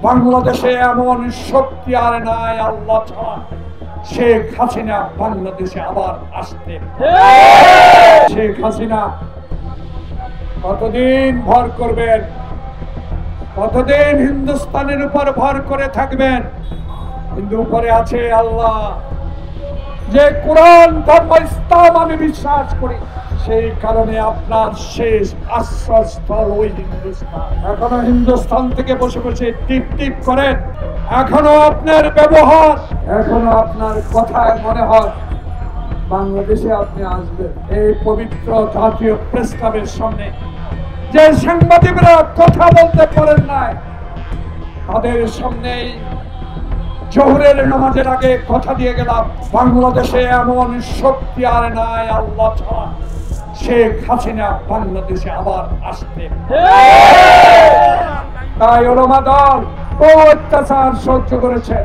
বাংলাদেশে এমন শক্তি আর নাই আল্লাহ ছাড়া। শেখ হাসিনা বাংলাদেশে আবার আসতে। শেখ হাসিনা কতদিন ভর করবেন, কতদিন হিন্দুস্তানের উপর ভর করে থাকবেন? কিন্তু উপরে আছে আল্লাহ, যে কোরআন ধর্ম ইসলাম আমি বিশ্বাস করি, সেই কারণে আপনার শেষ আশ্রয়স্থল ওই হিন্দুস্তান। এখনো হিন্দুস্তান থেকে বসে বসে টিপ টিপ করেন, এখনো আপনার ব্যবহার, এখনো আপনার কথায় মনে হয় বাংলাদেশে আপনি আসবেন। এই পবিত্র জাতীয় প্রেস ক্লাবের সামনে যে সাংবাদিকরা কথা বলতে পারেন নাই, তাদের সামনেই জোহরের নামাজের আগে কথা দিয়ে গেলাম, বাংলাদেশে এমন শক্তি আর নাই আল্লাহ ছাড়া। শেখ হাসিনা বাংলাদেশে আবার আসতে। তাই ওলামা দল অত্যাচার সহ্য করেছে।